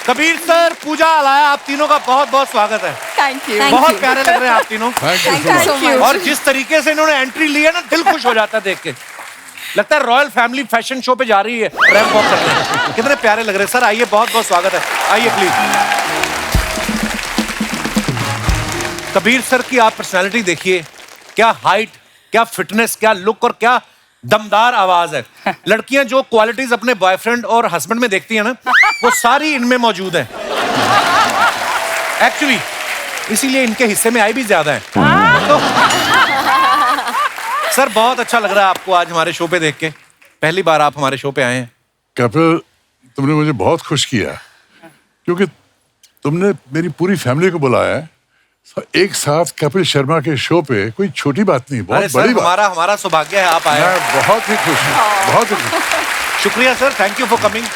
Kabir sir, Pooja, Alaya, आप तीनों का बहुत बहुत स्वागत है। Thank you. बहुत प्यारे लग रहे हैं आप तीनों। Thank you. और जिस तरीके से इन्होंने एंट्री ली है ना, दिल खुश हो जाता है देख के। लगता है रॉयल फैमिली फैशन शो पे जा रही है रैंप वॉक करने। कितने प्यारे लग रहे हैं सर। आइए, बहुत बहुत स्वागत है, आइए प्लीज। कबीर सर की आप पर्सनालिटी देखिए, क्या हाइट, क्या फिटनेस, क्या लुक और क्या दमदार आवाज है। लड़कियां जो क्वालिटीज अपने बॉयफ्रेंड और हस्बैंड में देखती हैं ना, वो सारी इनमें मौजूद है एक्चुअली। इसीलिए इनके हिस्से में आई भी ज्यादा है। तो सर, बहुत अच्छा लग रहा है आपको आज हमारे शो पे देख के। पहली बार आप हमारे शो पे आए हैं। कपिल, तुमने मुझे बहुत खुश किया क्योंकि तुमने मेरी पूरी फैमिली को बुलाया है एक साथ कपिल शर्मा के शो पे। कोई छोटी बात नहीं, बहुत बड़ी बात। हमारा सौभाग्य है आप आए। मैं बहुत ही खुश हूँ, बहुत ही खुश। शुक्रिया sir, thank you for coming.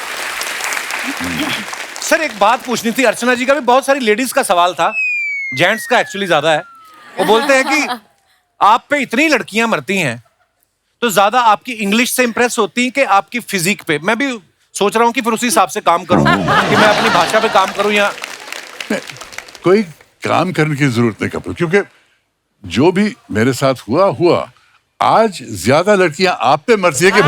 Sir, एक बात पूछनी थी। अर्चना जी का भी बहुत सारी लेडीज का सवाल था, जेंट्स का एक्चुअली ज्यादा है। वो बोलते हैं कि आप पे इतनी लड़कियां मरती हैं तो ज्यादा आपकी इंग्लिश से इंप्रेस होती हैं कि आपकी फिजिक पे। मैं भी सोच रहा हूँ कि फिर उसी हिसाब से काम करूँ कि मैं अपनी भाषा पे काम करूँ या कोई काम करने की जरूरत नहीं कपिल, क्योंकि जो भी मेरे साथ हुआ आज ज्यादा लड़कियां आप पे मरती है कि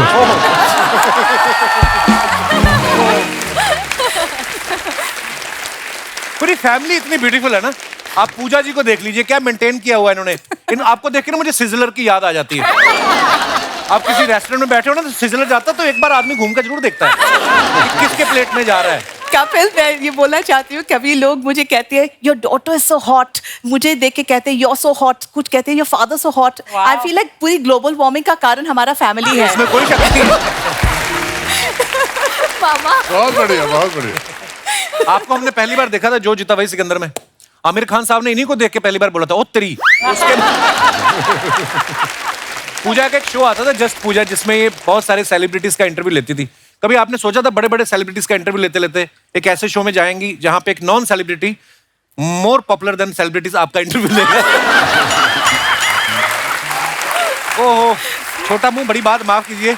पूरी फैमिली इतनी ब्यूटीफुल है ना। आप पूजा जी को देख लीजिए, क्या मेंटेन किया हुआ इन्होंने। आपको देख के ना मुझे सिजलर की याद आ जाती है। आप किसी रेस्टोरेंट में बैठे हो ना, तो सिजलर जाता तो एक बार आदमी घूम कर जरूर देखता है कि किसके प्लेट में जा रहा है। कपिल, मैं ये बोलना चाहती हूँ, कभी लोग मुझे कहते हैं your daughter is so hot, मुझे देख के कहते हैं यू आर सो हॉट, कुछ कहते हैं your father so hot. I feel like पूरी ग्लोबल वार्मिंग का कारण हमारा फैमिली है। इसमें कोई शक नहीं। मामा, बहुत बढ़िया, बहुत बढ़िया। आपको हमने पहली बार देखा था जो जीता वही सिकंदर में। आमिर खान साहब ने इन्हीं को देख के पहली बार बोला था ओ तेरी। उसके पूजा का एक शो आता था जस्ट पूजा, जिसमें ये बहुत सारे सेलिब्रिटीज का इंटरव्यू लेती थी। कभी आपने सोचा था बड़े बड़े सेलिब्रिटीज का इंटरव्यू लेते लेते एक ऐसे शो में जाएंगी जहां पे एक non celebrity more popular than celebrities आपका इंटरव्यू लेगा? ओहो, छोटा मुंह बड़ी बात, माफ कीजिए।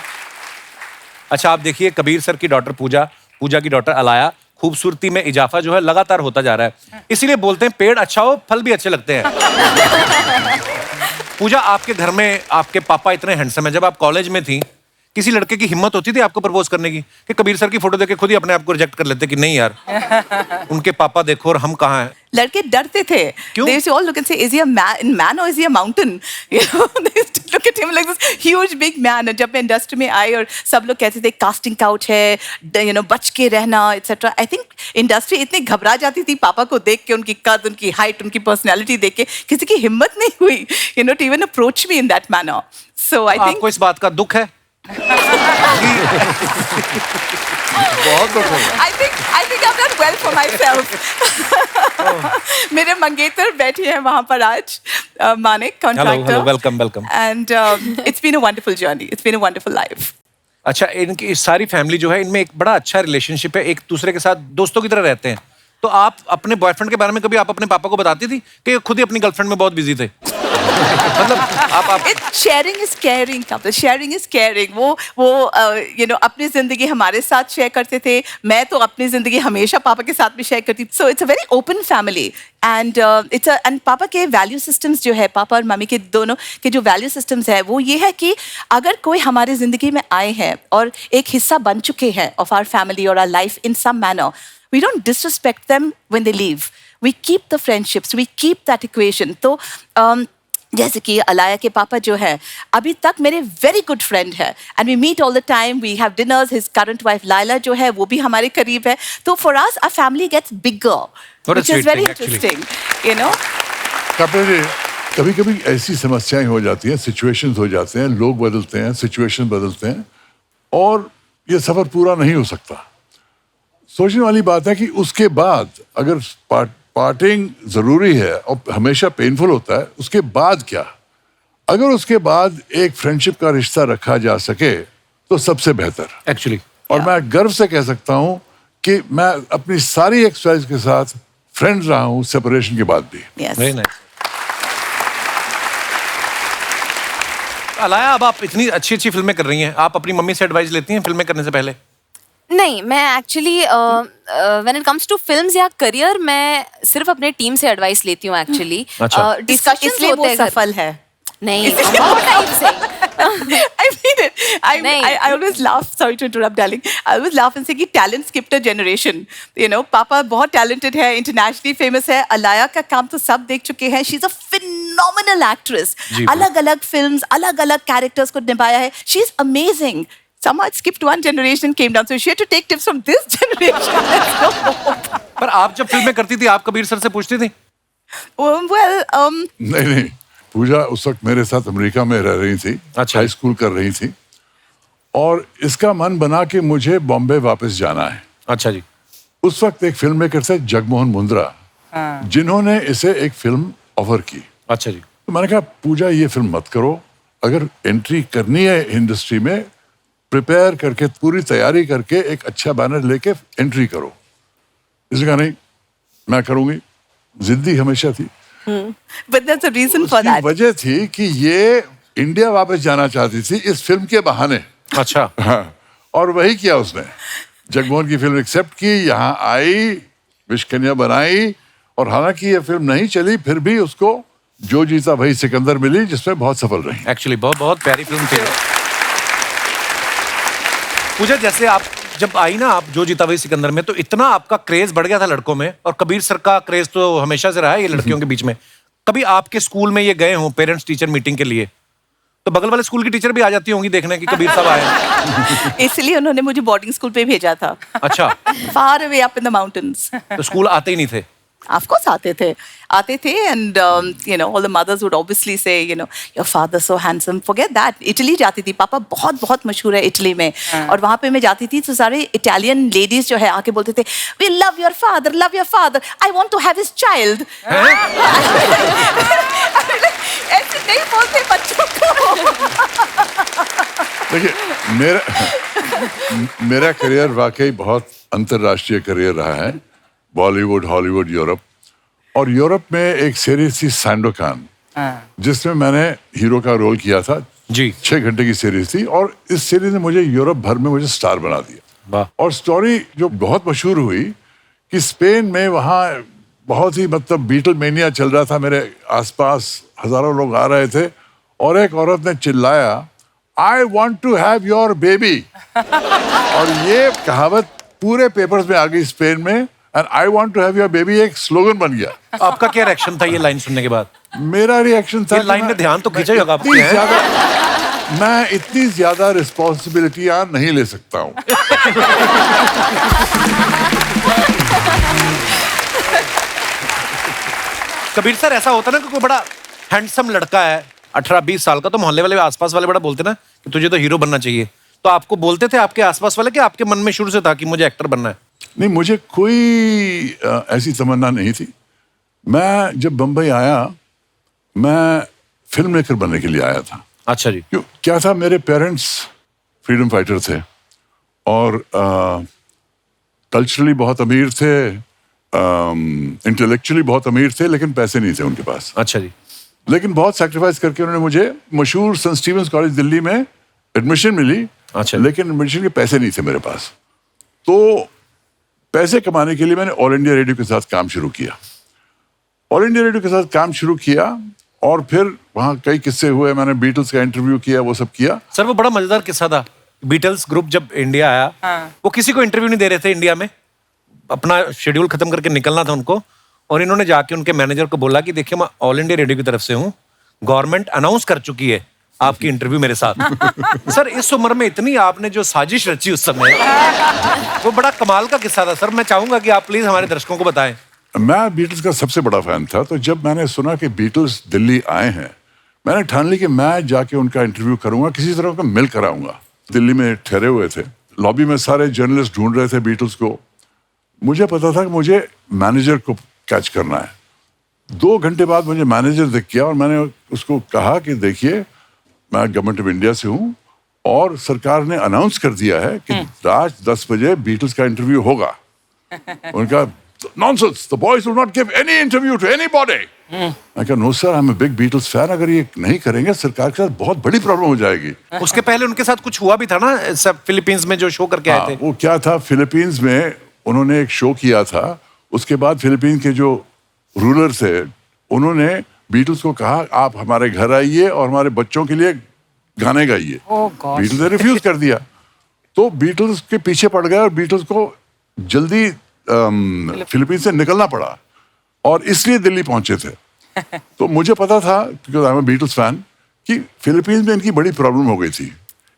अच्छा, आप देखिए कबीर सर की डॉटर पूजा, पूजा की डॉटर अलाया, खूबसूरती में इजाफा जो है लगातार होता जा रहा है। इसीलिए बोलते हैं पेड़ अच्छा हो फल भी अच्छे लगते हैं। पूजा, आपके घर में आपके पापा इतने हैंडसम है। जब आप कॉलेज में थी, किसी लड़के की हिम्मत होती थी आपको प्रपोज करने की कि कबीर सर की फोटो देख के खुद ही अपने आप को रिजेक्ट कर लेते कि नहीं यार उनके पापा देखो और हम कहाँ हैं? लड़के डरते थे। क्यों? They used to all look and say, is he a man or is he a mountain? You know, they used to look at him like this huge big man. और जब मैं इंडस्ट्री में आई और सब लोग कहते थे कास्टिंग काउच है, you know, बच के रहना etc. I think इंडस्ट्री इतनी घबरा जाती थी पापा को देख के, उनकी कद, उनकी हाइट, उनकी पर्सनैलिटी देख के, किसी की हिम्मत नहीं हुई you know, to even approach me in that manner. So I think आपको इस बात का दुख है? बहुत दुख है। I think I've done well for myself. मेरे मंगेतर बैठे हैं वहाँ पर आज, Manik contractor. Hello, welcome. And it's been a wonderful journey. It's been a wonderful life. अच्छा, इनकी इस सारी फैमिली जो है, इनमें एक बड़ा अच्छा रिलेशनशिप है, एक दूसरे के साथ दोस्तों की तरह रहते हैं। तो आप अपने बॉयफ्रेंड के बारे में कभी आप अपने पापा को बताती थी कि खुद ही अपनी गर्लफ्रेंड में बहुत बिजी थे? मतलब आप sharing is caring, Kapil, sharing is caring. वो यू नो अपनी जिंदगी हमारे साथ शेयर करते थे, मैं तो अपनी जिंदगी हमेशा पापा के साथ भी शेयर करती। So it's a very open family and and पापा के वैल्यू सिस्टम्स जो है, पापा और मम्मी के दोनों के जो वैल्यू सिस्टम्स है, वो ये है कि अगर कोई हमारी जिंदगी में आए हैं और एक हिस्सा बन चुके हैं ऑफ आवर फैमिली और our life in some manner, we don't disrespect them when they leave. We keep the friendships, we keep that equation. तो जैसे कि अलाया के पापा जो है अभी तक मेरे वेरी गुड फ्रेंड है and we meet all the time, we have dinners. His current wife Laila जो है वो भी हमारे करीब है। तो for us our family gets bigger, which is very interesting, you know. Kapil ji, कभी कभी ऐसी समस्याएं हो जाती हैं, सिचुएशंस हो जाते हैं, लोग बदलते हैं, सिचुएशन बदलते हैं और ये सफर पूरा नहीं हो सकता। सोचने वाली बात है कि उसके बाद अगर पार्टिंग जरूरी है और हमेशा पेनफुल होता है, उसके बाद क्या? अगर उसके बाद एक फ्रेंडशिप का रिश्ता रखा जा सके तो सबसे बेहतर एक्चुअली। और मैं गर्व से कह सकता हूं कि मैं अपनी सारी एक्सरसाइज के साथ फ्रेंड रहा हूं सेपरेशन के बाद भी। Very nice. अलाया, अब आप इतनी अच्छी अच्छी फिल्में कर रही हैं, आप अपनी मम्मी से एडवाइस लेती हैं फिल्में करने से पहले? नहीं, मैं actually when it comes to films या करियर, मैं सिर्फ अपने टीम से एडवाइस लेती हूँ एक्चुअली. अच्छा. डिस्कशंस इसलिए होते वो हैं घर. सफल है. नहीं, what are you saying? I mean it. नहीं. I always laugh. Sorry to interrupt, darling. I always laugh and say कि talent skipped a generation. You know, पापा बहुत talented है, internationally famous है. अलाया का काम तो सब देख चुके हैं. She's a phenomenal actress. जी, अलग-अलग films, अलग-अलग characters को निभाया है. She's amazing. Somehow it skipped one generation, came down. So she had to take tips from this generation. पर आप जब फिल्में करती थी आप कबीर सर से पूछती थी? Well, नहीं, पूजा उस वक्त मेरे साथ अमेरिका में रह रही थी. अच्छा. हाई स्कूल कर रही थी और इसका मन बना कि मुझे बॉम्बे वापस जाना है. अच्छा जी. उस वक्त एक फिल्म मेकर थे जगमोहन मुंद्रा, जिन्होंने इसे एक फिल्म ऑफर की. अच्छा जी. तो मैंने कहा पूजा ये फिल्म मत करो, अगर एंट्री करनी है इंडस्ट्री में प्रिपेयर करके पूरी तैयारी करके एक अच्छा बैनर लेके एंट्री करो. इसने कहा नहीं मैं करूंगी. जिद्दी हमेशा थी. but there's a reason for उसकी that. वजह थी कि ये इंडिया वापस जाना चाहती थी इस फिल्म के बहाने. अच्छा. हाँ, और वही किया उसने. जगमोहन की फिल्म एक्सेप्ट की, यहाँ आई, विश कन्या बनाई और हालांकि ये फिल्म नहीं चली फिर भी उसको जो जीता वही सिकंदर मिली जिसमें बहुत सफल रही. एक्चुअली बहुत बहुत प्यारी फिल्म थी. पूजा जैसे आप जब आई ना आप जो जीता वही सिकंदर में, तो इतना आपका क्रेज बढ़ गया था लड़कों में, और कबीर सर का क्रेज तो हमेशा से रहा है ये लड़कियों के बीच में. कभी आपके स्कूल में ये गए हों पेरेंट्स टीचर मीटिंग के लिए, तो बगल वाले स्कूल की टीचर भी आ जाती होंगी देखने की कबीर साहब आए. इसलिए उन्होंने मुझे बोर्डिंग स्कूल पे भेजा था. अच्छा. far away up in the mountains. तो स्कूल आते ही नहीं थे? Of course आते थे, and you know all the mothers would obviously say, you know, your father's so handsome. Forget that. Italy जाती थी, पापा बहुत बहुत मशहूर है इटली में, और वहाँ पे मैं जाती थी तो सारे इटालियन लेडीज जो है आके बोलते थे, we love your father, I want to have his child. ऐसे नहीं बोलते बच्चों को. देखिए मेरा करियर वाकई बहुत अंतर्राष्ट्रीय करियर रहा है. Bollywood, Hollywood, Europe. और यूरोप में एक सीरीज थी सैंडोकान, जिसमें मैंने हीरो का रोल किया था जी. 6 घंटे की सीरीज थी और इस सीरीज ने मुझे यूरोप भर में मुझे स्टार बना दिया. वाह. और स्टोरी जो बहुत मशहूर हुई कि स्पेन में वहाँ बहुत ही मतलब बीटल मेनिया चल रहा था. मेरे आसपास हजारों लोग आ रहे थे और एक औरत ने चिल्लाया, I want to have your baby. और ये कहावत पूरे पेपर्स में आ गई स्पेन में. And I want to have your baby एक स्लोगन बन गया. आपका क्या रिएक्शन था ये लाइन सुनने के बाद? मेरा रिएक्शन था ये लाइन ने ध्यान तो खींचा ही होगा आपके, हैं? मैं इतनी ज्यादा रिस्पॉन्सिबिलिटियां नहीं ले सकता हूँ. कबीर सर ऐसा होता ना कि कोई बड़ा हैंडसम लड़का है 18-20 साल का, तो मोहल्ले वाले आसपास वाले बड़ा बोलते ना कि तुझे तो हीरो बनना चाहिए, तो आपको बोलते थे आपके आसपास वाले कि आपके मन में शुरू से था कि मुझे एक्टर बनना है? नहीं, मुझे कोई ऐसी तमन्ना नहीं थी. मैं जब बम्बई आया मैं फिल्म मेकर बनने के लिए आया था. अच्छा जी. क्यों क्या था, मेरे पेरेंट्स फ्रीडम फाइटर थे और कल्चरली बहुत अमीर थे, इंटेलेक्चुअली बहुत अमीर थे, लेकिन पैसे नहीं थे उनके पास. अच्छा जी. लेकिन बहुत सैक्रिफाइस करके उन्होंने मुझे मशहूर सेंट स्टीवेंस कॉलेज दिल्ली में एडमिशन मिली. अच्छा. लेकिन एडमिशन के पैसे नहीं थे मेरे पास. तो पैसे कमाने के लिए मैंने ऑल इंडिया रेडियो के साथ काम शुरू किया. ऑल इंडिया रेडियो के साथ काम शुरू किया और फिर वहाँ कई किस्से हुए. मैंने बीटल्स का इंटरव्यू किया, वो सब किया. सर वो बड़ा मजेदार किस्सा था. बीटल्स ग्रुप जब इंडिया आया, वो किसी को इंटरव्यू नहीं दे रहे थे इंडिया में, अपना शेड्यूल खत्म करके निकलना था उनको, और इन्होंने जाके उनके मैनेजर को बोला कि देखिए मैं ऑल इंडिया रेडियो की तरफ से हूँ, गवर्नमेंट अनाउंस कर चुकी है आपकी इंटरव्यू मेरे साथ. सर इस उम्र में इतनी आपने जो साजिश रची उस समय, वो बड़ा कमाल का किस्सा था. सर मैं चाहूंगा कि आप प्लीज हमारे दर्शकों को बताएं. मैं बीटल्स का सबसे बड़ा फैन था. तो जब मैंने सुना कि बीटल्स दिल्ली आए हैं, मैंने ठान ली कि मैं जाके उनका इंटरव्यू करूंगा, किसी तरह उनका मिल कराऊंगा. दिल्ली में ठहरे हुए थे, लॉबी में सारे जर्नलिस्ट ढूंढ रहे थे बीटल्स को. मुझे पता था कि मुझे मैनेजर को कैच करना है. 2 घंटे बाद मुझे मैनेजर दिख गया और मैंने उसको कहा कि देखिए मैं गवर्नमेंट ऑफ इंडिया से हूँ और सरकार ने अनाउंस कर दिया है कि रात 10 बजे बीटल्स का इंटरव्यू होगा. उनका nonsense. The boys will not give any interview to anybody. मैं कहा, no sir, I'm a big Beatles fan. अगर ये नहीं करेंगे सरकार के साथ बहुत बड़ी प्रॉब्लम हो जाएगी. उसके पहले उनके साथ कुछ हुआ भी था ना, सब फिलीपींस में जो शो करके आए थे. वो क्या था, फिलीपींस में उन्होंने एक शो किया था. उसके बाद फिलीपींस के जो रूलर थे उन्होंने बीटल्स को कहा आप हमारे घर आइए और हमारे बच्चों के लिए गाने गाइए. बीटल्स ने रिफ्यूज कर दिया. तो बीटल्स के पीछे पड़ गए और बीटल्स को जल्दी फिलीपींस से निकलना पड़ा और इसलिए दिल्ली पहुंचे थे. तो मुझे पता था because I am a Beatles fan कि फिलीपींस में इनकी बड़ी प्रॉब्लम हो गई थी.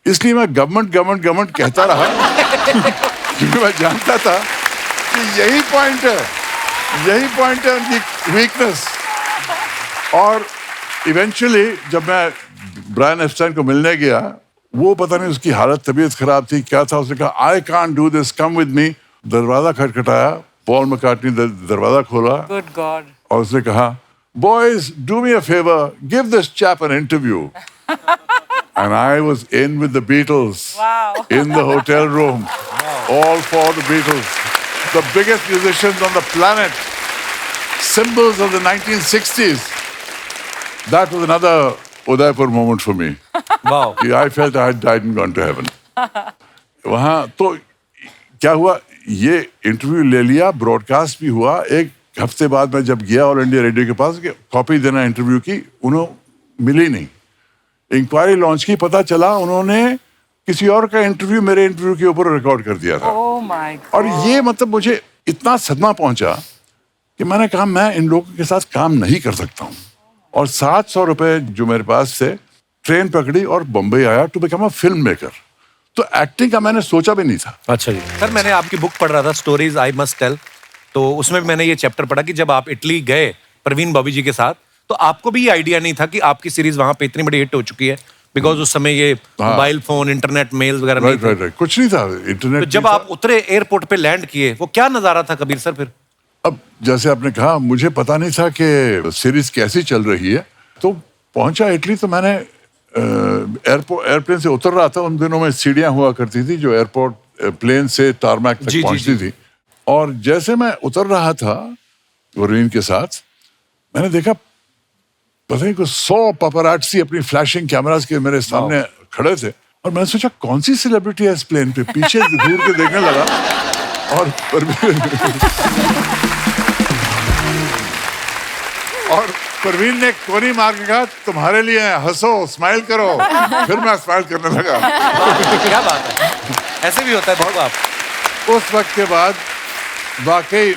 इसलिए मैं गवर्नमेंट कहता रहा क्योंकि मैं जानता था कि यही पॉइंट है उनकी वीकनेस. और इवेंचुअली जब मैं ब्रायन एप्स्टाइन को मिलने गया, वो पता नहीं उसकी हालत, तबीयत खराब थी, क्या था. उसने कहा I can't do this, come with me. दरवाजा खटखटाया, पॉल मैकार्टनी दरवाजा खोला. Good God. और उसने कहा boys do me a favour, give this chap an interview. And I was in with the Beatles. Wow. In the hotel room. All for the Beatles. The biggest musicians on the planet. Symbols of the 1960s. That was another Udaipur moment for me. Wow. I felt I had died and gone to heaven. वहाँ तो क्या हुआ, ये interview ले लिया, broadcast भी हुआ. एक हफ्ते बाद मैं जब गया ऑल इंडिया रेडियो के पास कॉपी देना इंटरव्यू की, उन्होंने मिली नहीं. इंक्वायरी लॉन्च की, पता चला उन्होंने किसी और का इंटरव्यू मेरे इंटरव्यू के ऊपर रिकॉर्ड कर दिया था. Oh my God. और ये मतलब मुझे इतना सदमा पहुंचा कि मैंने कहा मैं इन लोगों के साथ काम नहीं कर सकता हूँ. और 700 रुपए जो मेरे पास थे, ट्रेन पकड़ी और बम्बई आया to become a film maker. तो एक्टिंग का मैंने सोचा भी नहीं था. अच्छा जी. सर मैंने आपकी बुक पढ़ रहा था, स्टोरीज आई मस्ट टेल. तो उसमें मैंने ये चैप्टर पढ़ा कि जब आप इटली गए प्रवीण बॉबी जी के साथ, तो आपको भी ये आइडिया नहीं था कि आपकी सीरीज वहां पे इतनी बड़ी हिट हो चुकी है, बिकॉज उस समय ये मोबाइल फोन, इंटरनेट, मेल्स वगैरह नहीं थे. राइट, कुछ नहीं था, इंटरनेट. तो जब आप उतरे एयरपोर्ट पे लैंड किए, वो क्या नजारा था कबीर सर फिर? अब जैसे आपने कहा, मुझे पता नहीं था कि सीरीज कैसी चल रही है. तो पहुंचा इटली, तो मैंने एयरप्लेन से उतर रहा था. उन दिनों में सीढ़ियां हुआ करती थी जो एयरपोर्ट प्लेन से टारमैक तक पहुंचती थी. और जैसे मैं उतर रहा था वरीन के साथ, मैंने देखा पता नहीं कुछ 100 पापराट्सी अपनी फ्लैशिंग कैमरास के मेरे सामने खड़े थे. और मैंने सोचा कौन सी सेलिब्रिटी है इस प्लेन पे. पीछे घूर के देखने लगा और परवीन ने कोनी मार के कहा तुम्हारे लिए हंसो, स्माइल करो. फिर मैं स्माइल करने लगा. क्या बात है, ऐसे भी होता है बहुत. आप उस वक्त के बाद वाकई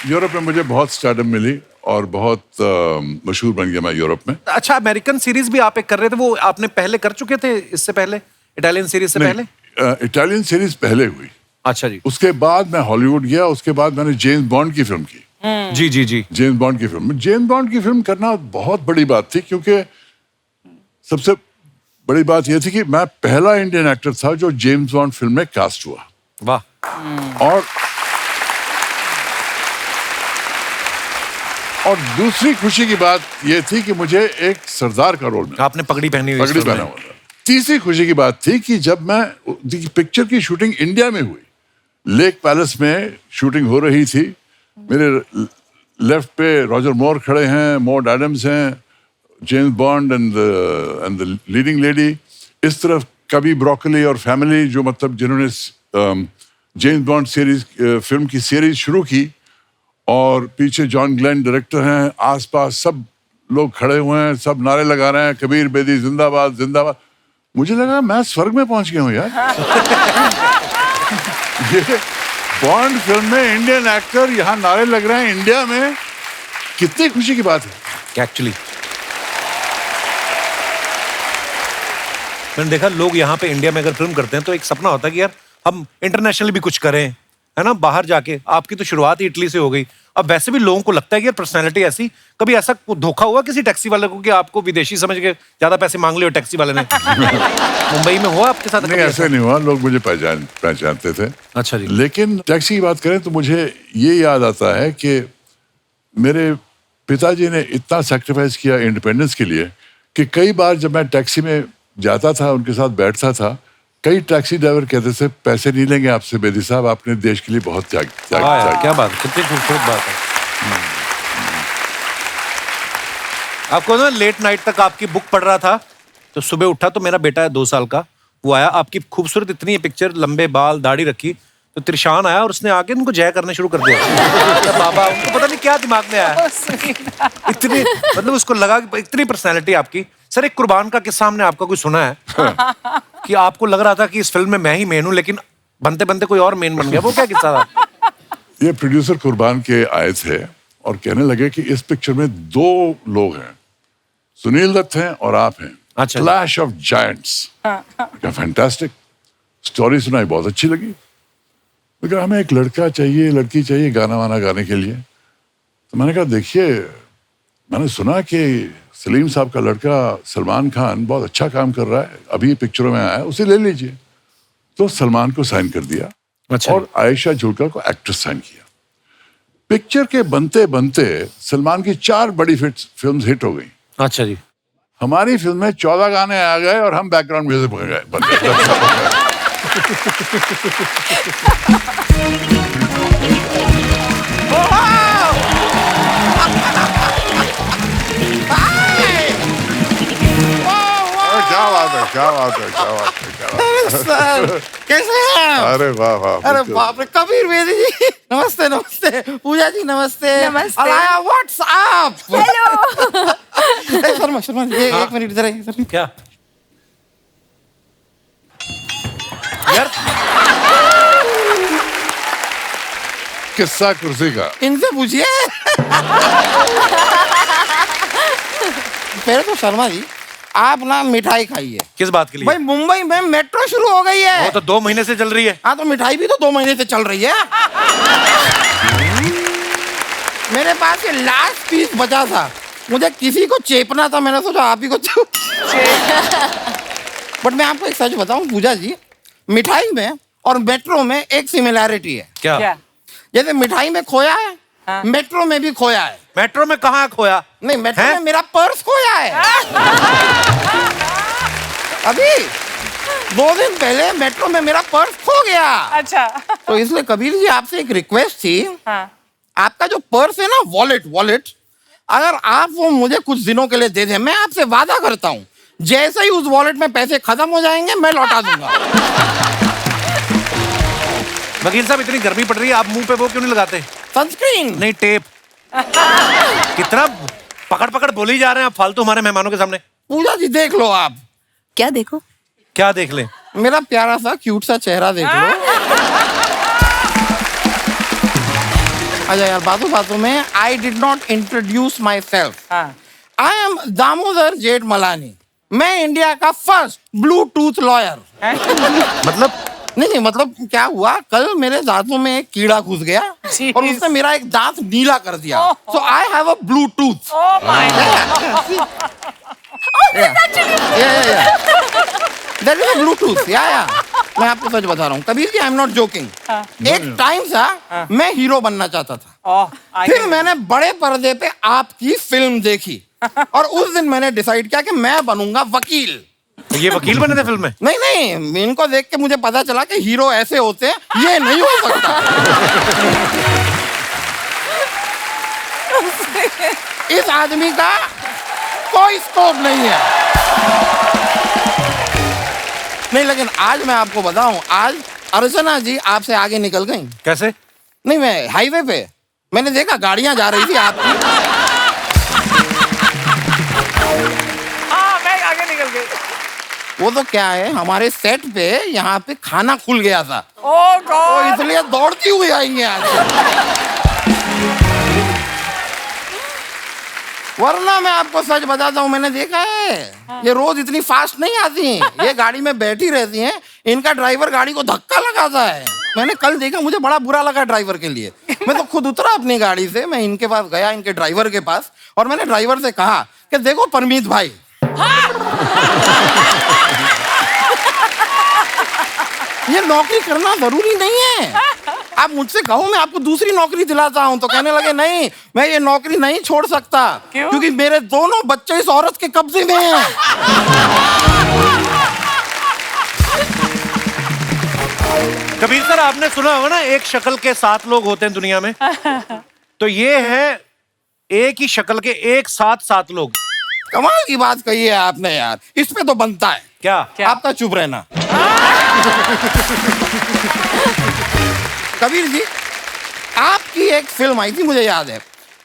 यूरोप में मुझे बहुत स्टारडम मिली और बहुत मशहूर बन गया मैं यूरोप में. अच्छा, अमेरिकन सीरीज भी आप एक कर रहे थे, वो आपने पहले कर चुके थे इससे पहले, इटालियन सीरीज से पहले? इटालियन सीरीज पहले हुई. अच्छा जी. उसके बाद मैं हॉलीवुड गया. उसके बाद मैंने जेम्स बॉन्ड की फिल्म की. जी जी जी. जेम्स बॉन्ड की फिल्म. जेम्स बॉन्ड की फिल्म करना बहुत बड़ी बात थी, क्योंकि सबसे बड़ी बात यह थी कि मैं पहला इंडियन एक्टर था जो जेम्स बॉन्ड फिल्म में कास्ट हुआ. वाह. और दूसरी खुशी की बात यह थी कि मुझे एक सरदार का रोल मिला. आपने पगड़ी पहनी हुई. पगड़ी पहना हुआ था. तीसरी खुशी की बात थी कि जब मैं पिक्चर की शूटिंग इंडिया में हुई, लेक पैलेस में शूटिंग हो रही थी. मेरे लेफ्ट पे रॉजर मोर खड़े हैं, मॉड एडम्स हैं, James bond and the leading lady. इस तरफ कभी ब्रोकली और फैमिली, जो मतलब जिन्होंने जेम्स बॉन्ड सीरीज फिल्म की सीरीज शुरू की. और पीछे जॉन ग्लेन डायरेक्टर हैं. आसपास सब लोग खड़े हुए हैं, सब नारे लगा रहे हैं, कबीर बेदी जिंदाबाद जिंदाबाद. मुझे लगा मैं स्वर्ग में पहुंच गया हूं यार. ये बॉन्ड फिल्म में इंडियन एक्टर, यहाँ नारे लग रहे हैं इंडिया में. कितनी खुशी की बात है. एक्चुअली मैंने देखा लोग यहाँ पे इंडिया में अगर फिल्म करते हैं तो एक सपना होता है कि यार हम इंटरनेशनल भी कुछ करें, है ना, बाहर जाके. आपकी तो शुरुआत ही इटली से हो गई. अब वैसे भी लोगों को लगता है कि यार पर्सनैलिटी ऐसी. कभी ऐसा धोखा हुआ किसी टैक्सी वाले को कि आपको विदेशी समझ के ज्यादा पैसे मांग लिए टैक्सी वाले ने? मुंबई में हुआ आपके साथ? नहीं, ऐसा नहीं हुआ. लोग मुझे पहचानते थे. अच्छा जी. लेकिन टैक्सी की बात करें तो मुझे ये याद आता है कि मेरे पिताजी ने इतना सैक्रिफाइस किया इंडिपेंडेंस के लिए कि कई बार जब मैं टैक्सी में जाता था, उनके साथ बैठता था, कई टैक्सी ड्राइवर कहते थे पैसे नहीं लेंगे आपसे बेदी साहब, आपने देश के लिए बहुत त्याग त्याग वाह यार, त्याग क्या बात, कितनी खूबसूरत बात है। आपको ना लेट नाइट तक आपकी बुक पढ़ रहा था, तो सुबह उठा तो मेरा बेटा है 2 साल का, वो आया, आपकी खूबसूरत इतनी पिक्चर, लंबे बाल, दाढ़ी रखी, तो त्रिशान आया और उसने आके उनको जय करना शुरू कर दिया। बाबा, उनको पता नहीं क्या दिमाग में आया, इतनी, मतलब उसको लगा कि इतनी पर्सनैलिटी आपकी। सर, एक कुर्बान का किस्सा हमने आपका कोई सुना है कि आपको लग रहा था कि इस फिल्म में मैं ही मेन हूं, लेकिन बनते बनते कोई और मेन बन गया, वो क्या किस्सा था? ये प्रोड्यूसर कुर्बान के आए थे और कहने लगे कि इस पिक्चर में 2 लोग हैं, सुनील दत्त हैं और आप हैं। अच्छा। Clash of giants. क्या फैंटास्टिक स्टोरी सुनाई, बहुत अच्छी लगी, लेकिन हमें एक लड़का चाहिए, लड़की चाहिए गाना वाना गाने के लिए। तो मैंने कहा देखिए, मैंने सुना कि सलीम साहब का लड़का सलमान खान बहुत अच्छा काम कर रहा है, अभी पिक्चरों में आया है, उसे ले लीजिए। तो सलमान को साइन कर दिया। अच्छा। और आयशा जुल्का को एक्ट्रेस साइन किया। पिक्चर के बनते बनते सलमान की 4 बड़ी फिल्म्स हिट हो गई। अच्छा जी। हमारी फिल्म में 14 गाने आ गए और हम बैकग्राउंड म्यूजिक बन गए। क्या बात है, क्या बात है, क्या बात है, क्या बात है। सर कैसे हैं आप? अरे वाह वाह, अरे बाप रे, कबीर बेदी जी नमस्ते, नमस्ते पूजा जी नमस्ते। नमस्ते। Alaya what's up? Hello. Sharma Sharma ji, एक मिनट इधर आइए सर। क्या यार, किस्सा कुर्सी का। इनसे पूछिए। पहले तो शर्मा जी आप ना मिठाई खाइए। किस बात के लिए? भाई मुंबई में मेट्रो शुरू हो गई है। वो तो 2 महीने से चल रही है। हाँ तो मिठाई भी तो 2 महीने से चल रही है। मेरे पास ये लास्ट पीस बचा था, मुझे किसी को चेपना था, मैंने सोचा आप ही को बट मैं आपको एक सच बताऊं पूजा जी, मिठाई में और मेट्रो में एक सिमिलैरिटी है। क्या? जैसे मिठाई में खोया है, मेट्रो में भी खोया है। मेट्रो में कहाँ खोया? नहीं, मेट्रो हैं? में मेरा पर्स खोया है। अभी 2 दिन पहले मेट्रो में मेरा पर्स खो गया। अच्छा। तो इसलिए कबीर जी आपसे एक रिक्वेस्ट थी। हाँ। आपका जो पर्स है ना, वॉलेट, अगर आप वो मुझे कुछ दिनों के लिए दे दें, मैं आपसे वादा करता हूँ जैसे ही उस वॉलेट में पैसे खत्म हो जाएंगे मैं लौटा दूंगा। वकील साहब, इतनी गर्मी पड़ रही है, आप मुंह पे वो क्यों नहीं लगाते? सनस्क्रीन। नहीं, टेप। कितना पकड़ पकड़ बोली जा रहे हैं आप फालतू हमारे मेहमानों के सामने। पूजा जी देख लो आप। क्या देखो? क्या देख ले? मेरा प्यारा सा क्यूट सा चेहरा देख लो। अच्छा यार, बातों में I did not introduce my self. I am Damodar Jethmalani. मैं इंडिया का फर्स्ट ब्लूटूथ लॉयर। मतलब? नहीं, मतलब क्या हुआ, कल मेरे दांतों में एक कीड़ा घुस गया और उसने मेरा एक दांत नीला कर दिया। So I have a Bluetooth. That is a Bluetooth. या मैं आपको सच बता रहा हूँ Kabir ji, I am not joking. एक टाइम था मैं हीरो बनना चाहता था। फिर मैंने बड़े पर्दे पे आपकी फिल्म देखी और उस दिन मैंने डिसाइड किया कि मैं बनूंगा वकील। ये वकील बने थे फिल्म में? नहीं, इनको देख के मुझे पता चला कि हीरो ऐसे होते हैं, ये नहीं हो सकता। इस आदमी का कोई स्कोप नहीं है। नहीं, लेकिन आज मैं आपको बताऊं, आज अर्चना जी आपसे आगे निकल गई। कैसे? नहीं, मैं हाईवे पे मैंने देखा गाड़ियां जा रही थी आपकी। हाँ, मैं आगे निकल गई। वो तो क्या है, हमारे सेट पे यहाँ पे खाना खुल गया था, ओह तो गॉड। इसलिए दौड़ती हुई आई हैं आज। वरना मैं आपको सच बताता हूँ, मैंने देखा है ये रोज इतनी फास्ट नहीं आती हैं। ये गाड़ी में बैठी रहती हैं, इनका ड्राइवर गाड़ी को धक्का लगाता है। मैंने कल देखा, मुझे बड़ा बुरा लगा ड्राइवर के लिए। मैं तो खुद उतरा अपनी गाड़ी से, मैं इनके पास गया, इनके ड्राइवर के पास, और मैंने ड्राइवर से कहा कि देखो परमीत भाई, ये नौकरी करना जरूरी नहीं है। आप मुझसे कहो मैं आपको दूसरी नौकरी दिलाता हूं, तो कहने लगे नहीं, मैं ये नौकरी नहीं छोड़ सकता। क्यों? क्योंकि मेरे दोनों बच्चे इस औरत के कब्जे में हैं। कबीर सर, आपने सुना होगा ना, एक शक्ल के 7 लोग होते हैं दुनिया में, तो ये है एक ही शक्ल के एक साथ 7 लोग। कमाल की बात कही है आपने यार, इस पे तो बनता है क्या? आपका चुप रहना। कबीर जी, आपकी एक फिल्म आई थी, मुझे याद है,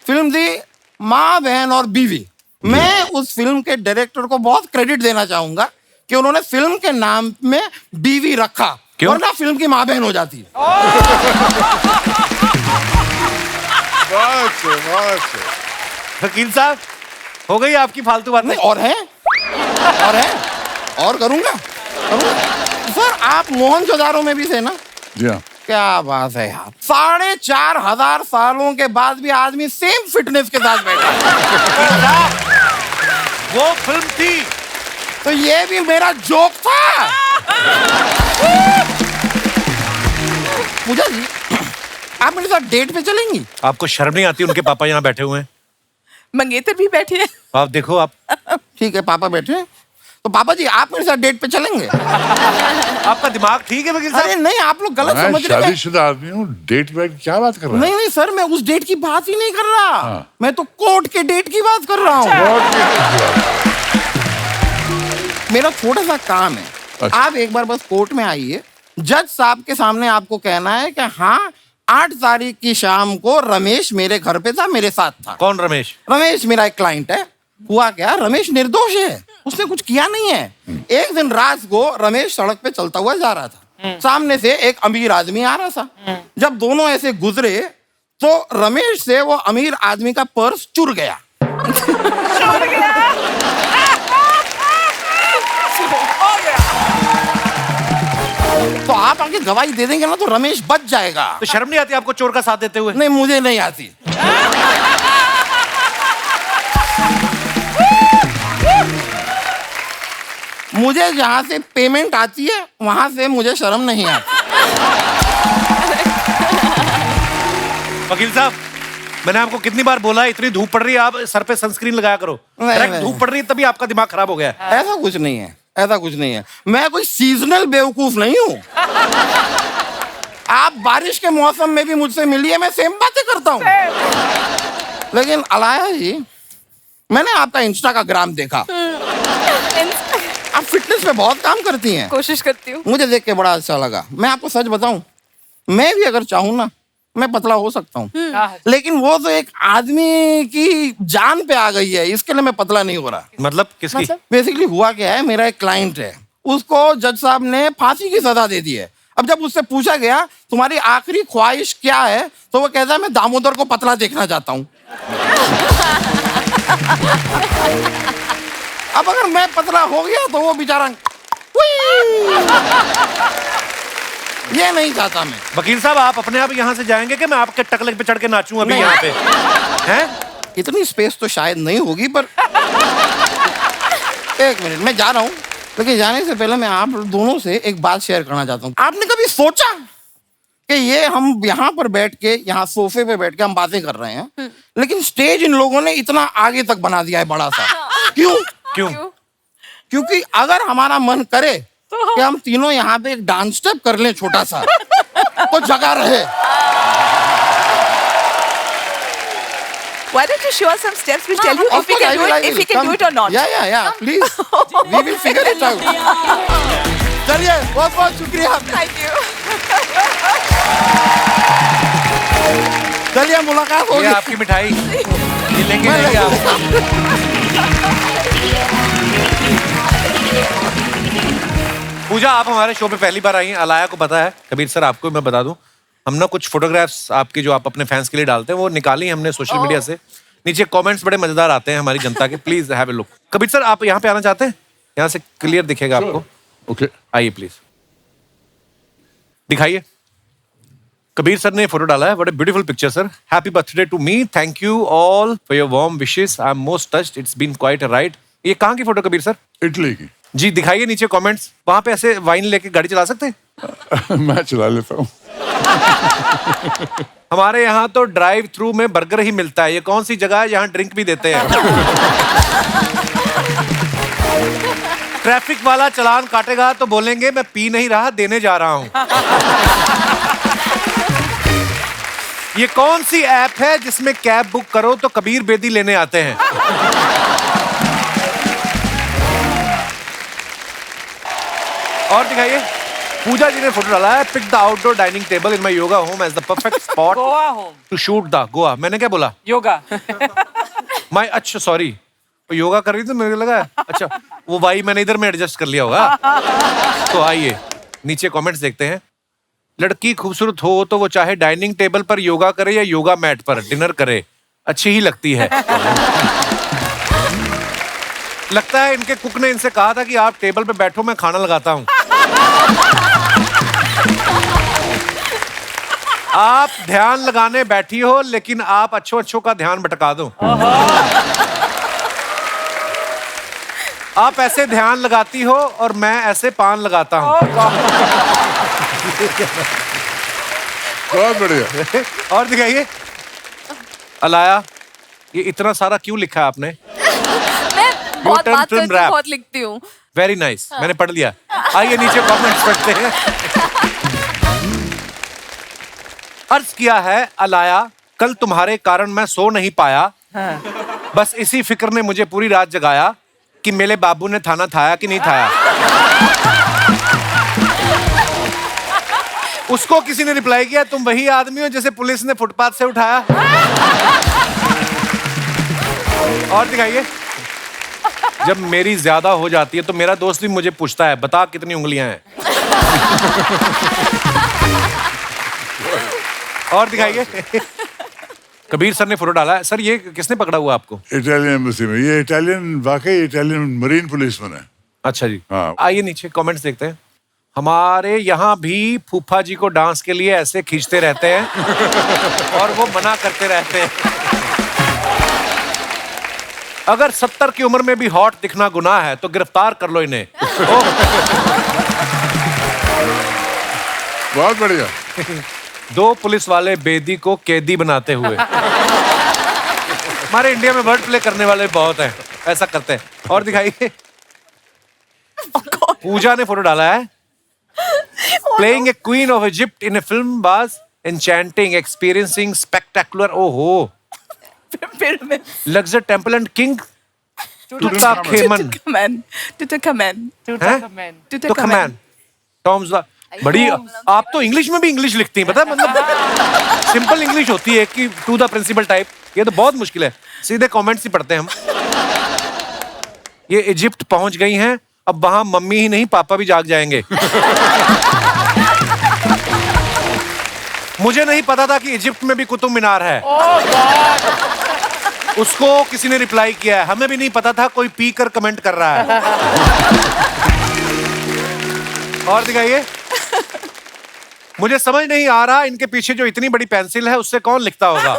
फिल्म थी माँ बहन और बीवी। मैं उस फिल्म के डायरेक्टर को बहुत क्रेडिट देना चाहूंगा कि उन्होंने फिल्म के नाम में बीवी रखा, क्यों? वरना फिल्म की माँ बहन हो जाती है। वकील साहब, हो गई आपकी फालतू बातें? नहीं, और है, और करूंगा। सर, आप मोहनजोदारो में भी थे ना? जी हाँ। क्या बात है यार, 4,500 सालों के बाद भी आदमी सेम फिटनेस के साथ बैठा। वो फिल्म थी। तो ये भी मेरा जोक था। पूजा जी, आप मेरे साथ डेट पे चलेंगी? आपको शर्म नहीं आती? उनके पापा यहाँ बैठे हुए हैं, मंगेतर भी बैठे हैं। आप देखो। आप ठीक है, पापा बैठे हैं, तो पापा जी आप मेरे साथ डेट पे चलेंगे? आपका दिमाग ठीक है वकील साहब? अरे नहीं, आप लोग गलत मैं समझ रहे हैं। शादीशुदा आदमी हूँ, डेट वेट क्या बात कर रहा है? नहीं नहीं सर, मैं उस डेट की बात ही नहीं कर रहा। हाँ। मैं तो कोर्ट के डेट की बात कर रहा हूँ। मेरा छोटा सा काम है। अच्छा। आप एक बार बस कोर्ट में आइए, जज साहब के सामने आपको कहना है कि हाँ, 8 तारीख की शाम को रमेश मेरे घर पे था, मेरे साथ था। कौन रमेश? रमेश मेरा एक क्लाइंट है। हुआ क्या, रमेश निर्दोष है, उसने कुछ किया नहीं है। एक दिन रात को रमेश सड़क पे चलता हुआ जा रहा था, सामने से एक अमीर आदमी आ रहा था। जब दोनों ऐसे गुजरे तो रमेश से वो अमीर आदमी का पर्स चुर गया। तो आप आगे गवाही दे देंगे ना तो रमेश बच जाएगा। तो शर्म नहीं आती आपको चोर का साथ देते हुए? नहीं, मुझे नहीं आती। मुझे जहां से पेमेंट आती है वहां से मुझे शर्म नहीं आती। वकील साहब, मैंने आपको कितनी बार बोला है, इतनी धूप पड़ रही है, आप सर पे सनस्क्रीन लगाया करो। नहीं। धूप पड़ रही है तभी आपका दिमाग खराब हो गया है। ऐसा कुछ नहीं है, ऐसा कुछ नहीं है। मैं कोई सीजनल बेवकूफ नहीं हूँ। आप बारिश के मौसम में भी मुझसे मिलिए, मैं सेम बातें करता हूँ। लेकिन अलाया जी, मैंने आपका इंस्टा का ग्राम देखा। आप फिटनेस पे बहुत काम करती हैं। कोशिश करती हूँ। मुझे देख के बड़ा अच्छा लगा। मैं आपको सच बताऊं, मैं भी अगर चाहूं ना, मैं पतला हो सकता हूँ। लेकिन वो तो एक आदमी की जान पे आ गई है, इसके लिए मैं पतला नहीं हो रहा। मतलब किसकी? बेसिकली हुआ क्या है, मेरा एक क्लाइंट है, उसको जज साहब ने फांसी की सजा दे दी है। अब जब उससे पूछा गया तुम्हारी आखिरी ख्वाहिश क्या है, तो वो कहता है मैं दामोदर को पतला देखना चाहता हूँ। अब अगर मैं पतला हो गया तो वो बेचारा ये नहीं चाहता मैं। वकील साहब, आप अपने आप यहाँ से जाएंगे कि मैं आपके टकले पे चढ़ के नाचूं अभी नहीं। यहाँ पे? हैं? इतनी स्पेस तो शायद नहीं होगी, पर एक मिनट, मैं जा रहा हूँ। लेकिन जाने से पहले मैं आप दोनों से एक बात शेयर करना चाहता हूँ। आपने कभी सोचा कि ये हम यहाँ पर बैठ के, यहाँ सोफे पे बैठ के हम बातें कर रहे हैं, लेकिन स्टेज इन लोगों ने इतना आगे तक बना दिया है, बड़ा सा। क्यों? क्योंकि अगर हमारा मन करे कि हम तीनों यहाँ पे एक डांस स्टेप कर लें छोटा सा, तो जगह रहे। Why don't you show us some steps? We'll tell you if we can do it, if we can do it or not. Yeah, please. We will figure it out. चलिए, बहुत बहुत शुक्रिया। Thank you. चलिए, मुलाकात ये होगी। आपकी मिठाई, ये लेके मैं जाइए आप। पूजा, आप हमारे शो पे पहली बार आई हैं, अलाया को पता है। कबीर सर, आपको मैं बता दूं, हम ना कुछ फोटोग्राफ्स आपकी जो आप अपने फैंस के लिए डालते हैं वो निकाली हमने सोशल मीडिया से। नीचे कमेंट्स बड़े मजेदार आते हैं हमारी जनता के, please have a look. Kabir sir, आप यहाँ पे आना चाहते हैं? यहाँ से क्लियर दिखेगा आपको। ओके। आइए प्लीज, दिखाइए। कबीर सर ने फोटो डाला है, what a beautiful picture sir. Happy birthday to me, thank you all for your warm wishes, I am most touched, it's been quite a ride. ये कहाँ की फोटो कबीर सर? इटली की। जी, दिखाइए नीचे कमेंट्स। वहां पे ऐसे वाइन लेके गाड़ी चला सकते हैं? मैं चला लेता हूँ। हमारे यहाँ तो ड्राइव थ्रू में बर्गर ही मिलता है। ये कौन सी जगह है जहाँ ड्रिंक भी देते हैं? ट्रैफिक वाला चालान काटेगा तो बोलेंगे मैं पी नहीं रहा, देने जा रहा हूं। ये कौन सी ऐप है जिसमें कैब बुक करो तो कबीर बेदी लेने आते हैं? और दिखाइए, पूजा जी ने फोटो डाला है, pick the outdoor dining table in my yoga home as the perfect spot Goa home to shoot the Goa. मैंने क्या बोला? योगा माय, अच्छा सॉरी, योगा कर रही थी, मुझे लगा अच्छा वो भाई मैंने इधर में एडजस्ट कर लिया होगा। तो आइए नीचे कमेंट्स देखते हैं। लड़की खूबसूरत हो तो वो चाहे डाइनिंग टेबल पर योगा करे या योगा मैट पर डिनर करे, अच्छी ही लगती है। लगता है इनके कुक ने इनसे कहा था कि आप टेबल पे बैठो, मैं खाना लगाता हूं। आप ध्यान लगाने बैठी हो लेकिन आप अच्छों का ध्यान भटका दो। आप ऐसे ध्यान लगाती हो और मैं ऐसे पान लगाता हूं। बहुत बढ़िया। और दिखाइए, अलाया, ये इतना सारा क्यों लिखा है आपने? मैं बहुत turn बात film करती rap. हूँ, बहुत लिखती हूँ। वेरी नाइस, मैंने पढ़ लिया। आइए नीचे कमेंट्स पढ़ते हैं। अर्ज किया है अलाया, कल तुम्हारे कारण मैं सो नहीं पाया, बस इसी फिक्र ने मुझे पूरी रात जगाया कि मेरे बाबू ने थाना थाया कि नहीं थाया। उसको किसी ने रिप्लाई किया, तुम वही आदमी हो जैसे पुलिस ने फुटपाथ से उठाया। और दिखाइए, जब मेरी ज्यादा हो जाती है तो मेरा दोस्त भी मुझे पूछता है, बता कितनी उंगलियां हैं। और दिखाइए, कबीर सर ने फोटो डाला है। सर ये किसने पकड़ा हुआ आपको? इटालियन एम्बेसी में। ये इटालियन, वाकई इटालियन मरीन पुलिसमैन है। अच्छा जी, हाँ। आइए नीचे कमेंट्स देखते हैं। हमारे यहाँ भी फूफा जी को डांस के लिए ऐसे खींचते रहते हैं और वो मना करते रहते हैं। अगर 70 की उम्र में भी हॉट दिखना गुनाह है तो गिरफ्तार कर लो इन्हें। बहुत बढ़िया। 2 पुलिस वाले बेदी को कैदी बनाते हुए। हमारे इंडिया में वर्ड प्ले करने वाले बहुत हैं, ऐसा करते हैं। और दिखाइए, पूजा ने फोटो डाला है। Playing a queen of Egypt in a film was enchanting, experiencing spectacular. Oh, Pyramids. Luxor Temple and King Tutankhamun. Tutankhamun. हैं? Tutankhamun. Tutankhamun. Tom's बड़ी, आप तो इंग्लिश में भी इंग्लिश लिखती हैं, पता है? मतलब सिंपल इंग्लिश होती है कि टू द प्रिंसिपल टाइप। ये तो बहुत मुश्किल है, सीधे कमेंट्स ही पढ़ते हैं हम। ये इजिप्ट पहुंच गई हैं, अब वहां मम्मी ही नहीं पापा भी जाग जाएंगे। मुझे नहीं पता था कि इजिप्ट में भी कुतुब मीनार है। उसको किसी ने रिप्लाई किया है, हमें भी नहीं पता था, कोई पी कर कमेंट कर रहा है। और दिखाइए, मुझे समझ नहीं आ रहा इनके पीछे जो इतनी बड़ी पेंसिल है उससे कौन लिखता होगा।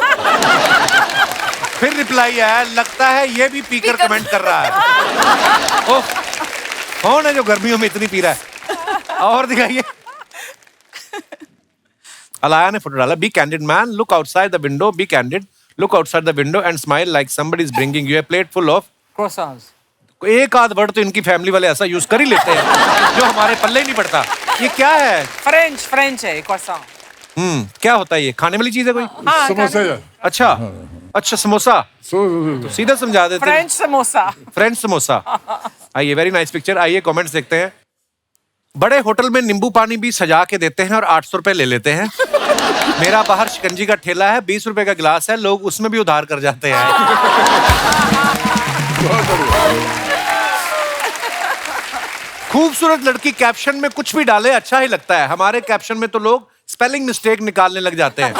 फिर रिप्लाई आया, लगता है ये भी पीकर कमेंट कर रहा है। ओह, कौन है जो गर्मियों में इतनी पी रहा है? और दिखाइए, अलाया ने फोटो डाला। Be candid man, look outside the window, be candid, look outside the window and smile like somebody is bringing you a plate full of croissants एक आध वर्ड तो इनकी फैमिली वाले ऐसा यूज कर ही लेते हैं जो हमारे पल्ले ही नहीं पड़ता। ये क्या है? French है croissant क्या होता है ये? खाने वाली चीज है कोई? समोसा यार। अच्छा, अच्छा समोसा, सीधा समझा देते हैं। French samosa French samosa. आइए, वेरी नाइस पिक्चर। आइए कमेंट्स देखते हैं। बड़े होटल में नींबू पानी भी सजा के देते हैं और 800 रुपए ले लेते हैं। मेरा बाहर शिकंजी का ठेला है, 20 रुपए का गिलास है, लोग उसमें भी उधार कर जाते हैं। खूबसूरत लड़की कैप्शन में कुछ भी डाले अच्छा ही लगता है। हमारे कैप्शन में तो लोग स्पेलिंग मिस्टेक निकालने लग जाते हैं।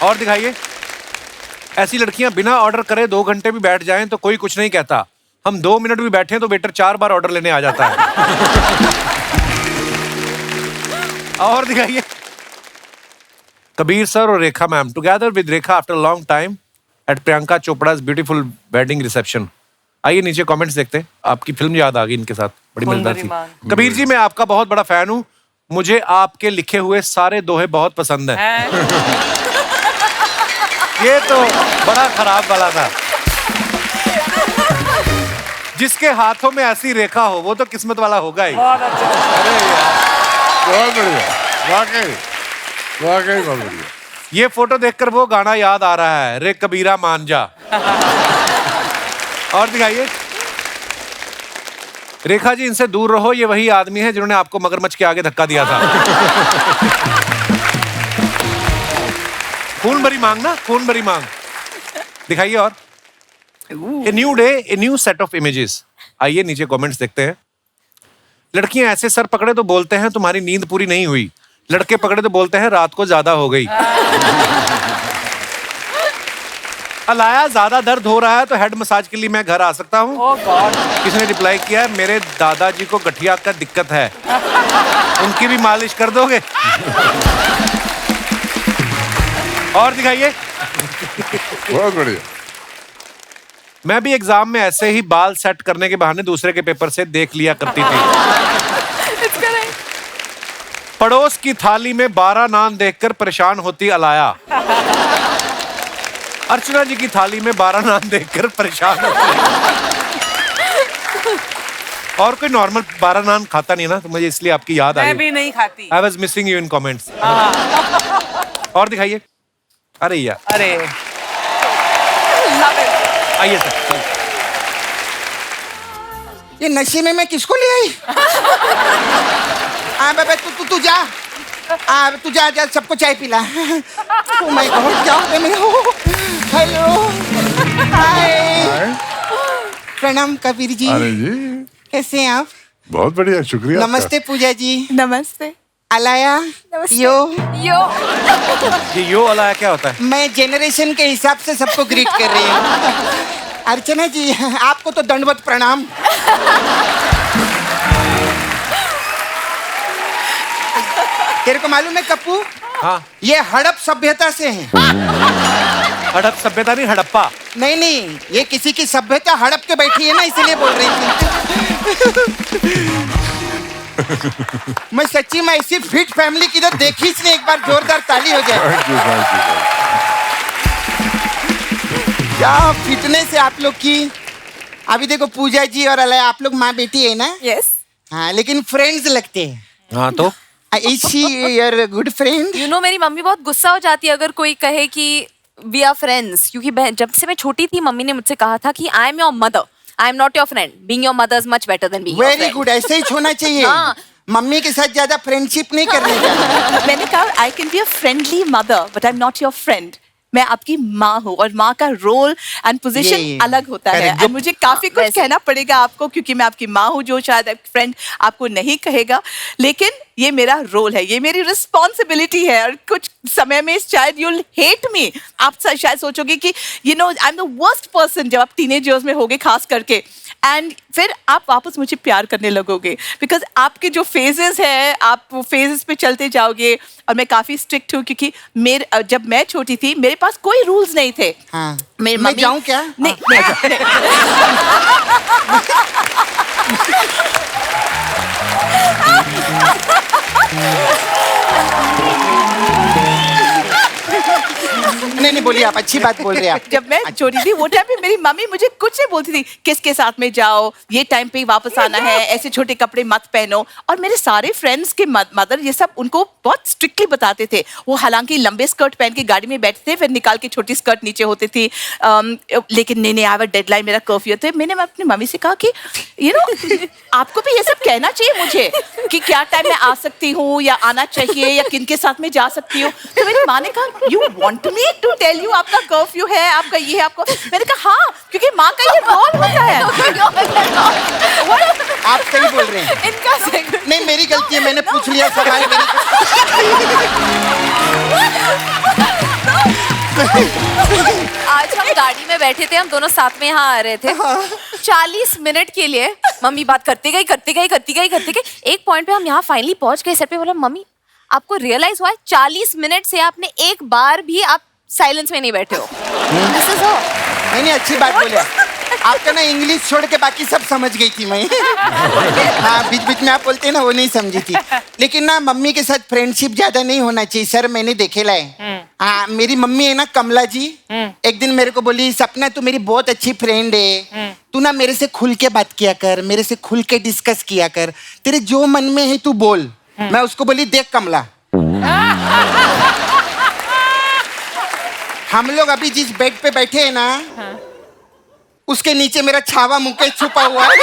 और दिखाइए, ऐसी लड़कियां बिना ऑर्डर करे 2 घंटे भी बैठ जाएं तो कोई कुछ नहीं कहता। हम 2 मिनट भी बैठे तो वेटर 4 बार ऑर्डर लेने आ जाता है। और दिखाइए, कबीर सर और Rekha ma'am together with Rekha after long time at Priyanka Chopra's beautiful wedding reception. आइए नीचे कमेंट्स देखते हैं। आपकी फिल्म याद आ गई इनके साथ, बड़ी मजेदार थी। सुंदरीमान। कबीर जी, मैं आपका बहुत बड़ा फैन हूँ, मुझे आपके लिखे हुए सारे दोहे बहुत पसंद हैं। ये तो बड़ा खराब वाला था। जिसके हाथों में ऐसी रेखा हो वो तो किस्मत वाला होगा ही। बहुत अच्छा। अरे यार, बहुत बढ़िया, वाकई वाकई बहुत बढ़िया। ये फोटो देखकर वो गाना याद आ रहा है, रे कबीरा मान जा। और दिखाइए। रेखा जी, इनसे दूर रहो, ये वही आदमी है जिन्होंने आपको मगरमच्छ के आगे धक्का दिया था। खून भरी मांग ना, खून भरी मांग। दिखाइए। और a new day, a new set of images. आइए नीचे कमेंट्स देखते हैं। लड़कियां ऐसे सर पकड़े तो बोलते हैं तुम्हारी नींद पूरी नहीं हुई, लड़के पकड़े तो बोलते हैं रात को ज्यादा हो गई। अलाया, ज्यादा दर्द हो रहा है तो हेड मसाज के लिए मैं घर आ सकता हूँ? Oh God. किसने रिप्लाई किया है, मेरे दादाजी को गठिया का दिक्कत है, उनकी भी मालिश कर दोगे? और दिखाइए। बहुत बढ़िया। मैं भी एग्जाम में ऐसे ही बाल सेट करने के बहाने दूसरे के पेपर से देख लिया करती थी। पड़ोस की थाली में 12 नान देखकर परेशान होती अलाया। अर्चना जी की थाली में 12 नान देखकर परेशान होती। और कोई नॉर्मल 12 नान खाता नहीं ना, तो मुझे इसलिए आपकी याद आई। मैं भी नहीं खाती। I was missing you in comments. और दिखाइए। अरे यार, अरे आइए सर। ये नशे में मैं किसको ले आई? हाँ बाबा, तू जा। तू जा जा, सबको चाय पिला। ओ माय गॉड, क्या हो गया मेरे? हेलो, हाय, प्रणाम कबीर जी। अरे जी, कैसे हैं आप? बहुत बढ़िया, शुक्रिया। नमस्ते पूजा जी। नमस्ते। अलाया, यो। ये यो अलाया क्या होता है? मैं जेनरेशन के हिसाब से सबको ग्रीट कर रही हूँ। अर्चना जी, आपको तो दंडवत प्रणाम। तेरे को मालूम है कप्पू, हाँ, ये हड़प सभ्यता से है। हड़प सभ्यता नहीं, हड़प्पा। नहीं नहीं, ये किसी की सभ्यता हड़प के बैठी है ना, इसीलिए बोल रही थी। मैं सच्ची में ऐसी फिट फैमिली की तो देखी ही नहीं। एक बार जोरदार ताली हो जाए। Thank you. क्या फिटनेस है आप लोग की। अभी देखो पूजा जी और अलाया, आप लोग माँ बेटी है ना? यस। हाँ, लेकिन फ्रेंड्स लगते हैं। हाँ तो is she your good friend? You know, मेरी मम्मी बहुत गुस्सा हो जाती है अगर कोई कहे कि वी आर फ्रेंड्स, क्योंकि जब से मैं छोटी थी मम्मी ने मुझसे कहा था कि I am your mother, I am not your friend, being your mother is much better than being your very friend. Good, ऐसे ही होना चाहिए। हाँ। मम्मी के साथ ज्यादा फ्रेंडशिप नहीं करनी चाहिए। मैंने कहा I can be a friendly mother but I am not your friend. मैं आपकी माँ हूँ और माँ का रोल एंड ये पोजीशन अलग होता है। correct। एंड मुझे काफी कुछ वैसे। कहना पड़ेगा आपको, क्योंकि मैं आपकी माँ हूँ, जो शायद फ्रेंड आपको नहीं कहेगा, लेकिन ये मेरा रोल है, ये मेरी रिस्पॉन्सिबिलिटी है। और कुछ समय में शायद यूल हेट मी, आप शायद सोचोगे कि you know I am the worst person जब आप टीनेज ईयर्स में होगे खास करके, एंड फिर आप वापस मुझे प्यार करने लगोगे बिकॉज आपके जो फेजेस है आप वो फेजेस पे चलते जाओगे। और मैं काफी स्ट्रिक्ट हूँ क्योंकि जब मैं छोटी थी मेरे पास कोई रूल्स नहीं थे। हाँ। मेरी मैं मम्मी- जाऊं क्या? नहीं, नहीं, नहीं बोलिए, आप अच्छी बात बोल रहे हैं आप। जब मैं छोटी थी वो टाइम पे मेरी मम्मी मुझे कुछ नहीं बोलती थी, किसके साथ में जाओ, ये टाइम पे ही वापस आना है, ऐसे छोटे कपड़े मत पहनो। और मेरे सारे फ्रेंड्स के मदर ये सब उनको बहुत स्ट्रिक्टली बताते थे। वो हालांकि लंबे स्कर्ट पहन के गाड़ी में बैठते थे, फिर निकाल के छोटी स्कर्ट नीचे होती थी। लेकिन नहीं आई डेडलाइन, मेरा कर्फ्यू। तो मैंने अपनी मम्मी से कहा कि यू नो आपको भी ये सब कहना चाहिए मुझे कि क्या टाइम में आ सकती हूँ या आना चाहिए या किन के साथ में जा सकती हूँ। तो मेरी माँ ने कहा you want me to tell you आपका कर्फ्यू है, आपका ये है आपको। मैंने कहा हाँ, क्योंकि माँ का ये रोल होता है। आप सही बोल रहे हैं। इनका नहीं, मेरी गलती है, मैंने पूछ लिया सवाल। आज हम गाड़ी में बैठे थे, हम दोनों साथ में यहाँ आ रहे थे। 40 मिनट के लिए मम्मी बात करती गई। एक पॉइंट पे हम यहाँ फाइनली पहुंच गए। सर पे बोला मम्मी आपको रियलाइज हुआ है 40 मिनट से आपने एक बार भी आप साइलेंस में नहीं बैठे हो। This is all। नहीं, अच्छी बात बोले। आपका ना इंग्लिश छोड़ के बाकी सब समझ गई थी मैं। हाँ, बीच बीच में आप बोलते हैं ना, वो नहीं समझी थी। लेकिन ना मम्मी के साथ फ्रेंडशिप ज्यादा नहीं होना चाहिए सर, मैंने देखेला है। हाँ, मेरी मम्मी है ना कमला जी, एक दिन मेरे को बोली सपना तू मेरी बहुत अच्छी फ्रेंड है, तू ना मेरे से खुल के बात किया कर, मेरे से खुल के डिस्कस किया कर, तेरे जो मन में है तू बोल। मैं उसको बोली, देख कमला, हम लोग अभी जिस बेड पे बैठे हैं ना, उसके नीचे मेरा छावा मुकेश छुपा हुआ है।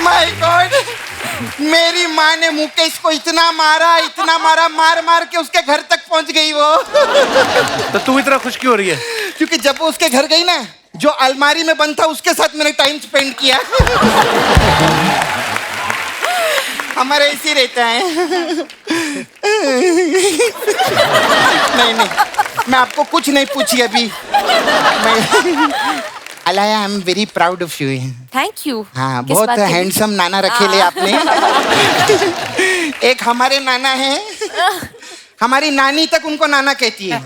माय गॉड, मेरी माँ ने मुकेश को इतना मारा, मार मार के उसके घर तक पहुंच गई वो। तो तू इतना खुश क्यों हो रही है? क्योंकि जब वो उसके घर गई ना, जो अलमारी में बंद था उसके साथ मैंने टाइम स्पेंड किया। हमारा ऐसे रहता है। नहीं, मैं आपको कुछ नहीं पूछी अभी। Alaya, I am very proud of you. Thank you. हाँ, बहुत हैंडसम नाना रखे ले आपने। एक हमारे नाना है, हमारी नानी तक उनको नाना कहती है।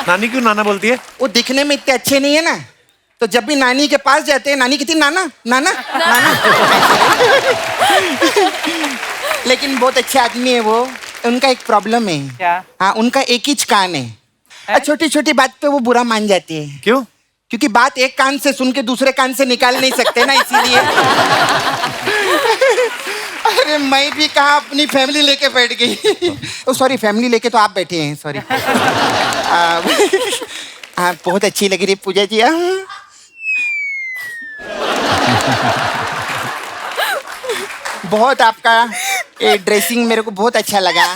नानी क्यों नाना बोलती है? वो दिखने में इतने अच्छे नहीं है ना, तो जब भी नानी के पास जाते हैं, नानी कहती नाना नाना नाना। लेकिन बहुत अच्छे आदमी है वो। उनका एक प्रॉब्लम है। क्या? हाँ, उनका एक ही कान है। छोटी छोटी बात पे वो बुरा मान जाती है। क्यों? क्योंकि बात एक कान से सुन के दूसरे कान से निकाल नहीं सकते ना, इसीलिए। अरे मैं भी कहा अपनी फैमिली लेके बैठ गई। ओ सॉरी, फैमिली लेके तो आप बैठे हैं, सॉरी। बहुत अच्छी लग रही है पूजा जी। बहुत आपका ये ड्रेसिंग मेरे को बहुत अच्छा लगा।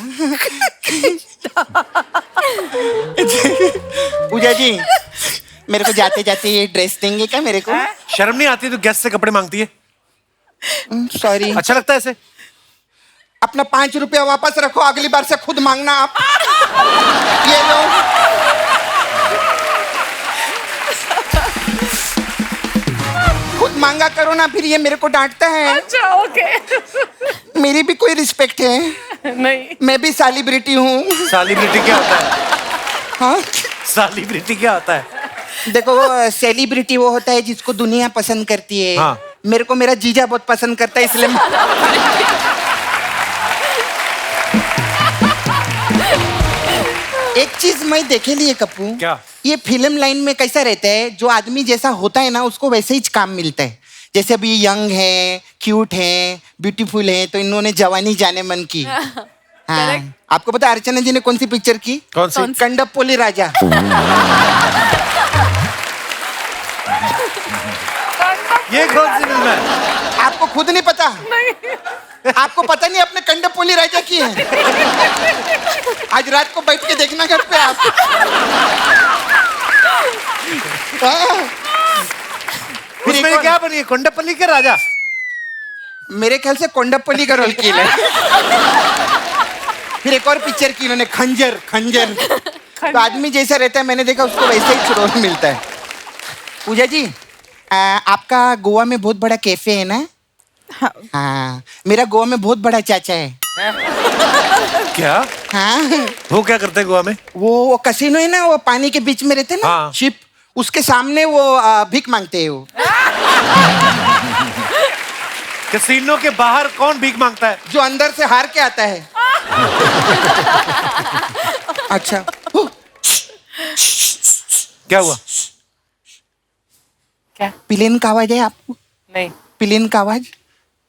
पूजा जी, मेरे को जाते जाते ये ड्रेस देंगे क्या मेरे को? शर्म नहीं आती तो गेस्ट से कपड़े मांगती है? सॉरी। अच्छा लगता है ऐसे? अपना 5 रुपया वापस रखो, अगली बार से खुद मांगना आप। ये लो। खुद मांगा करो ना, फिर ये मेरे को डांटता है। अच्छा, ओके। मेरी भी कोई रिस्पेक्ट है? नहीं। मैं भी सेलिब्रिटी हूँ। सेलिब्रिटी क्या होता है? हाँ, सेलिब्रिटी क्या होता है? देखो, वो सेलिब्रिटी वो होता है जिसको दुनिया पसंद करती है। हाँ। मेरे को मेरा जीजा बहुत पसंद करता है, इसलिए एक चीज मैं देखे लिए कप्पू। क्या? ये फिल्म लाइन में कैसा रहता है, जो आदमी जैसा होता है ना, उसको वैसे ही काम मिलता है। जैसे अभी यंग है, क्यूट है, ब्यूटीफुल है, तो इन्होंने जवानी जाने मन की। हाँ। आपको पता है अर्चना जी ने कौन सी पिक्चर की? कौन सी? कंडपोली राजा। ये कौन सी फिल्म है? आपको खुद नहीं पता? नहीं। आपको पता नहीं आपने कंडपोली राजा की है? आज रात को बैठ के देखना घर पे आप। फिर उसमें क्या बनी है? कोंडापल्ली के राजा? मेरे ख्याल से कोंडापल्ली का रोल किया है। फिर एक और पिक्चर की इन्होंने, खंजर। तो आदमी जैसा रहता है, मैंने देखा उसको वैसे ही रोल मिलता है। पूजा जी, आपका गोवा में बहुत बड़ा कैफे है ना? हाँ, मेरा गोवा में बहुत बड़ा चाचा है। क्या? हाँ, वो क्या करते हैं गोवा में? वो कसिनो है ना, वो पानी के बीच में रहते हैं ना, हाँ। शिप, उसके सामने वो भीख मांगते हैं वो। कैसीनो के बाहर कौन भीख मांगता है? जो अंदर से हार के आता है। अच्छा, क्या हुआ? क्या? प्लेन का आवाज है आपको? नहीं। प्लेन का आवाज?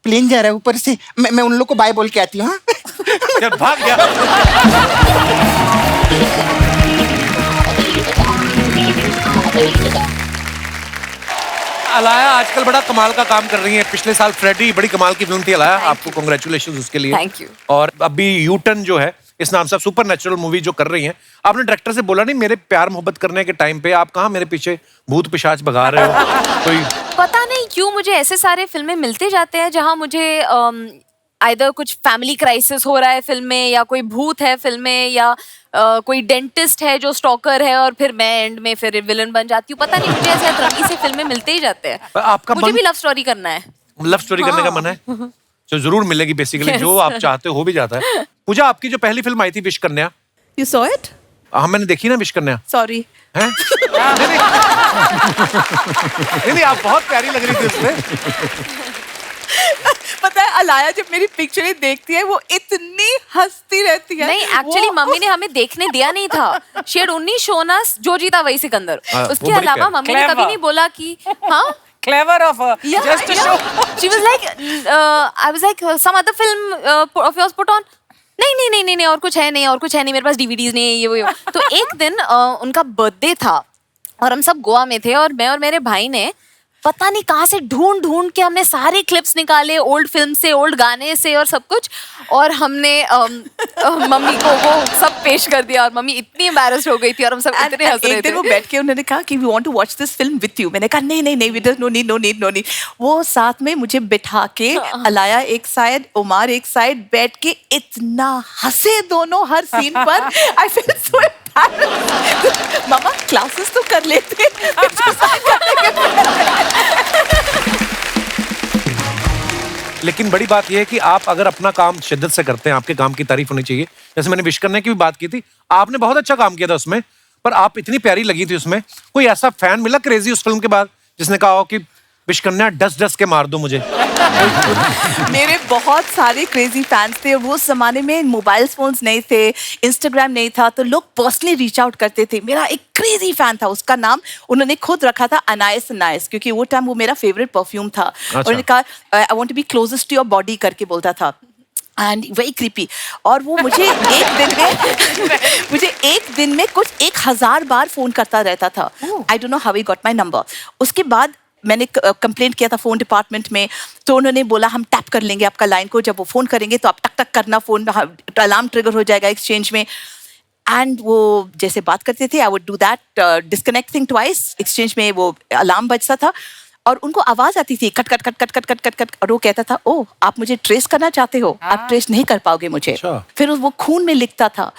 प्लेन जा रहा है ऊपर से। मैं उन लोग को बाय बोल के आती हूँ। हाँ? क्या भाग गया? अलाया आजकल बड़ा कमाल का काम कर रही है। पिछले साल फ्रेडी बड़ी कमाल की फिल्म थी अलाया, आपको कांग्रेचुलेशंस उसके लिए। Thank you. और अभी यू टर्न जो है, इस नाम से सुपर नेचुरल मूवी जो कर रही हैं, आपने डायरेक्टर से बोला नहीं मेरे प्यार मोहब्बत करने के टाइम पे आप कहाँ मेरे पीछे भूत पिशाच भगा रहे हो? कोई पता नहीं क्यों मुझे ऐसे सारे फिल्में मिलते जाते हैं जहां मुझे आइदर कुछ फैमिली क्राइसिस हो रहा है फिल्म में, या कोई भूत है फिल्म में, या कोई डेंटिस्ट है जो स्टॉकर है, और फिर मैं एंड में फिर विलन बन जाती हूँ। पता नहीं, मुझे ऐसे अतरंगी से फिल्में मिलते ही जाते हैं। आपका मुझे मन- भी लव स्टोरी करना है। लव स्टोरी करने का मन है जो जरूर मिलेगी बेसिकली। जो आप चाहते हो भी जाता है। पूजा, आपकी जो पहली फिल्म आई थी विश कन्या, You saw it? हाँ मैंने देखी ना विश कन्या। Sorry. हैं? नहीं, आप बहुत प्यारी लग रही थी उसमें। पता है अलाया जब मेरी पिक्चरें देखती है वो इतनी हंसती रहती है। नहीं एक्चुअली वो- मम्मी ने हमें देखने दिया नहीं था। she had only shown us जो जीता वही सिकंदर। हाँ, उसके वो बड़ी अलावा प्यारी। मम्मी ने कभी Clever. नहीं बोला कि हाँ Clever of her. Just to show. She was like, I was like, some other film of yours put on. नहीं और कुछ है नहीं मेरे पास डीवीडीज नहीं है ये वो। तो एक दिन उनका बर्थडे था और हम सब गोवा में थे और मैं और मेरे भाई ने पता नहीं कहाँ से ढूंढ के हमने सारे क्लिप्स निकाले ओल्ड फिल्म से ओल्ड गाने से और सब कुछ और हमने मम्मी को वो सब पेश कर दिया और मम्मी इतनी एम्बैरेस्ड हो गई थी और हम सब इतने हंस रहे एक दिन वो थे। बैठ के उन्होंने कहा कि we want to watch this film with you. मैंने कहा नहीं नो नीड। वो साथ में मुझे बिठा के अलाया एक साइड उमार एक साइड बैठ के इतना हंसे दोनों हर सीन पर। I feel so embarrassed. Mama classes तो कर लेते। लेकिन बड़ी बात यह है कि आप अगर अपना काम शिद्दत से करते हैं आपके काम की तारीफ होनी चाहिए। जैसे मैंने विश करने की भी बात की थी, आपने बहुत अच्छा काम किया था उसमें, पर आप इतनी प्यारी लगी थी उसमें। कोई ऐसा फैन मिला क्रेजी उस फिल्म के बाद जिसने कहा हो कि विश करना डस के मार दो मुझे? मेरे बहुत सारे क्रेजी फैंस थे और वो जमाने में मोबाइल फोन्स नहीं थे, इंस्टाग्राम नहीं था, तो लोग पर्सनली रीच आउट करते थे। मेरा एक क्रेजी फैन था, उसका नाम उन्होंने खुद रखा था अनायस, क्योंकि वो टाइम वो मेरा फेवरेट परफ्यूम था। उन्होंने कहा I want to be closest to your body करके बोलता था एंड वेरी क्रीपी। और वो मुझे एक दिन में कुछ 1000 बार फोन करता रहता था। I don't know how he got my number. उसके बाद मैंने कंप्लेंट किया था फोन डिपार्टमेंट में, तो उन्होंने बोला हम टैप कर लेंगे आपका लाइन को, जब वो फोन करेंगे तो आप टक टक करना, फोन अलार्म ट्रिगर हो जाएगा एक्सचेंज में। एंड वो जैसे बात करते थे I would do that disconnecting twice, exchange में वो अलार्म बजता था और उनको आवाज आती थी cut cut cut cut cut cut cut cut और वो कहता था ओह आप मुझे ट्रेस करना चाहते हो, आप ट्रेस नहीं कर पाओगे मुझे। अच्छा। फिर वो खून में लिखता था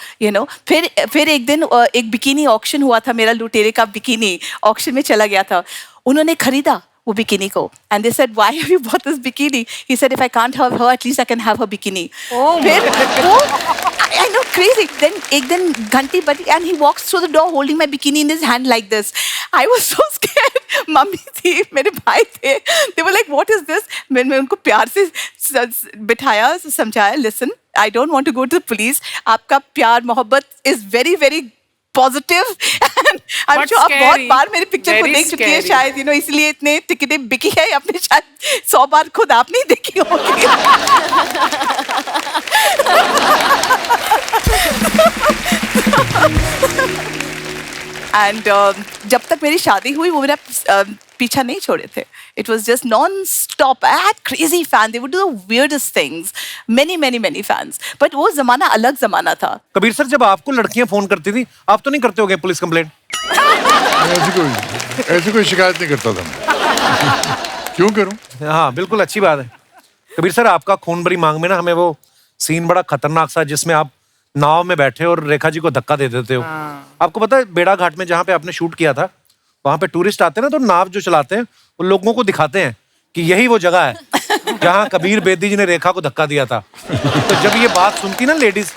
फिर एक दिन एक बिकिनी ऑक्शन हुआ था, मेरा लुटेरे का बिकिनी ऑक्शन में चला गया था। उन्होंने खरीदा वो बिकिनी को and they said why have you bought this bikini? He said if I can't have her at least I can have her bikini. फिर वो I know crazy. Then एक दिन घंटी बजी and he walks through the door holding my bikini in his hand like this. I was so scared. Mummy थी, मेरे भाई थे. They were like, what is this? मैंने उनको प्यार से बिठाया, समझाया. Listen, I don't want to go to the police. आपका प्यार मोहब्बत is very very positive. And I'm But sure आप बहुत scary. बार मेरे पिक्चर को Very देख चुकी है scary. शायद, इसलिए इतने टिकटें बिकी है. आपने शायद 100 बार खुद आप नहीं देखी होगी. एंड जब तक मेरी शादी हुई वो मेरा पीछा नहीं छोड़े थे. It was just non stop. I had crazy fan. They would do the weirdest things. many fans. But वो जमाना अलग जमाना था. कबीर सर, जब आपको लड़कियां फोन करती थी, आप तो नहीं करते होगे पुलिस कंप्लेंट? ऐसी कोई शिकायत नहीं करता था मैं. क्यों करूं? हाँ बिल्कुल, अच्छी बात है. कबीर सर, आपका खून भरी मांग में ना हमें वो सीन बड़ा खतरनाक सा, जिसमें आप नाव में बैठे और रेखा जी को धक्का दे देते हो. आपको पता है बेड़ा घाट में जहाँ पे आपने शूट किया था, वहां पे टूरिस्ट आते हैं ना, तो नाव जो चलाते हैं वो लोगों को दिखाते हैं कि यही वो जगह है जहाँ कबीर बेदी जी ने रेखा को धक्का दिया था. तो जब ये बात सुनती ना लेडीज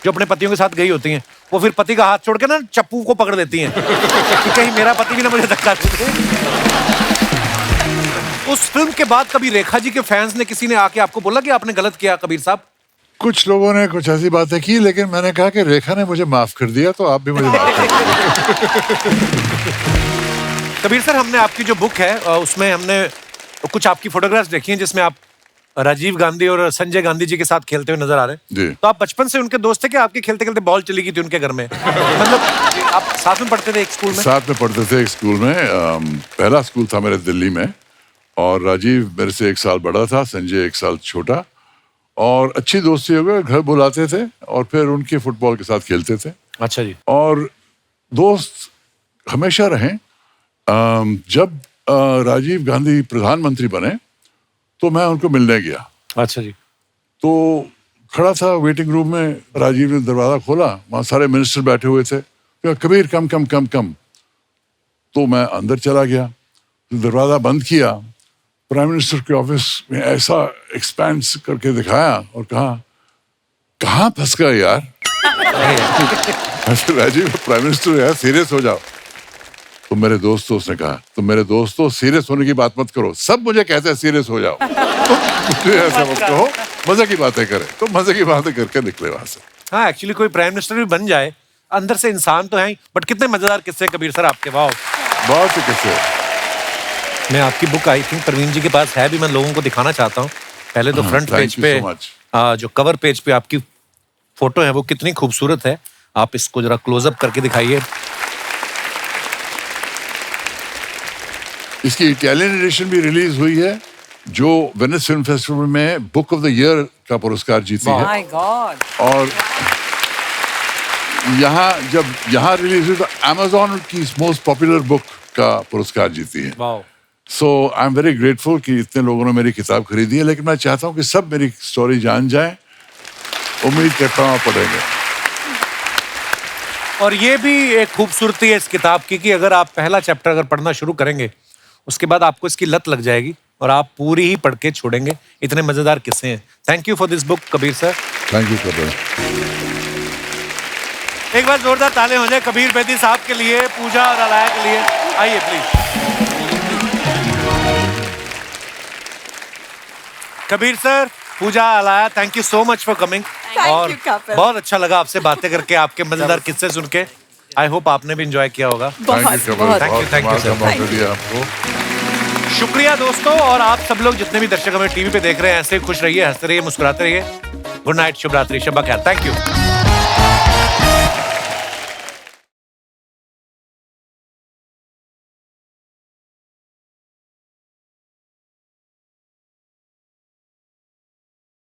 जो अपने पतियों के साथ गई होती हैं, वो फिर पति का हाथ छोड़ के ना चप्पू को पकड़ लेती हैं कि कहीं मेरा पति भी ना मुझे धक्का दे. उस फिल्म के बाद कभी रेखा जी के फैंस ने किसी ने आके आपको बोला कि आपने गलत किया कबीर साहब? कुछ लोगों ने कुछ ऐसी बातें की, लेकिन मैंने कहा कि रेखा ने मुझे माफ कर दिया, तो आप भी मुझे माफ कर दीजिए. कबीर सर, हमने आपकी जो बुक है उसमें हमने कुछ आपकी फोटोग्राफ्स देखी हैं जिसमें आप राजीव गांधी और संजय गांधी जी के साथ खेलते हुए नजर आ रहे हैं. जी. तो आप बचपन से उनके दोस्त थे कि आपके खेलते खेलते बॉल चली गई थी उनके घर में? मतलब आप साथ में पढ़ते थे एक स्कूल में? साथ में पढ़ते थे एक स्कूल में. पहला स्कूल था मेरे दिल्ली में, और राजीव मेरे से 1 साल बड़ा था, संजय 1 साल छोटा, और अच्छी दोस्ती हो गई. घर बुलाते थे और फिर उनके फुटबॉल के साथ खेलते थे. अच्छा जी. और दोस्त हमेशा रहे. जब राजीव गांधी प्रधानमंत्री बने तो मैं उनको मिलने गया. अच्छा जी. तो खड़ा था वेटिंग रूम में, राजीव ने दरवाजा खोला, वहाँ सारे मिनिस्टर बैठे हुए थे. कहा, कबीर कम कम कम कम. तो मैं अंदर चला गया, दरवाजा बंद किया. प्राइम मिनिस्टर के ऑफिस में ऐसा एक्सपैंड करके दिखाया और कहा, कहाँ फंस गए यार? राजीव प्राइम मिनिस्टर यार, सीरियस हो जाओ. तुम मेरे दोस्तों, उसने कहा, तुम मेरे दोस्तों सीरियस होने की बात मत करो, सब मुझे कहते हैं सीरियस हो जाओ। तुम मुझे ऐसा मत कहो, मजे की बातें करें। तो मजे की बातें करके निकले वहां से। हाँ, एक्चुअली कोई प्राइम मिनिस्टर भी बन जाए, अंदर से इंसान तो है ही, बट कितने मजेदार किस्से कबीर सर आपके। वाह, बहुत से किस्से। मैं आपकी बुक आई थिंक प्रवीण जी के पास है भी, मैं लोगों को दिखाना चाहता हूँ। पहले तो फ्रंट thank पेज you पे so much. जो कवर पेज पे आपकी फोटो है वो कितनी खूबसूरत है। आप इसको जरा क्लोजअप करके दिखाइए। इसकी इटालियन एडिशन भी रिलीज हुई है, जो वेनिस फिल्म फेस्टिवल में बुक ऑफ द ईयर का पुरस्कार जीती है। My God. और यहाँ रिलीज हुई तो अमेजोन की मोस्ट पॉपुलर बुक का पुरस्कार जीती है। वाह, सो आई एम वेरी ग्रेटफुल कि इतने लोगों ने मेरी किताब खरीदी है, लेकिन मैं चाहता हूँ कि सब मेरी स्टोरी जान जाए। उम्मीद करता हूँ आप पढ़ेंगे। और ये भी एक खूबसूरती है इस किताब की कि अगर आप पहला चैप्टर अगर पढ़ना शुरू करेंगे, उसके बाद आपको इसकी लत लग जाएगी और आप पूरी ही पढ़ के छोड़ेंगे। इतने मजेदार किस्से हैं। Thank you for this book Kabir sir. Thank you Kabir. एक बार जोरदार ताले हो जाए कबीर बेदी साहब के लिए, पूजा और अलाया के लिए। आइए please. Kabir sir, Pooja, Alaya, thank you so much for coming. और you, Kapil. बहुत अच्छा लगा आपसे बातें करके, आपके मजेदार किस्से सुन के। आई होप आपने भी एंजॉय किया होगा। Thank you Kabir. Thank you, thank you, sir. मौका दिया आपको। शुक्रिया दोस्तों, और आप सब लोग जितने भी दर्शक हमें टीवी पे देख रहे हैं, ऐसे खुश रहिए, हंसते रहिए, मुस्कुराते रहिए। गुड नाइट, शुभ रात्रि, शब्बा खैर। Thank you.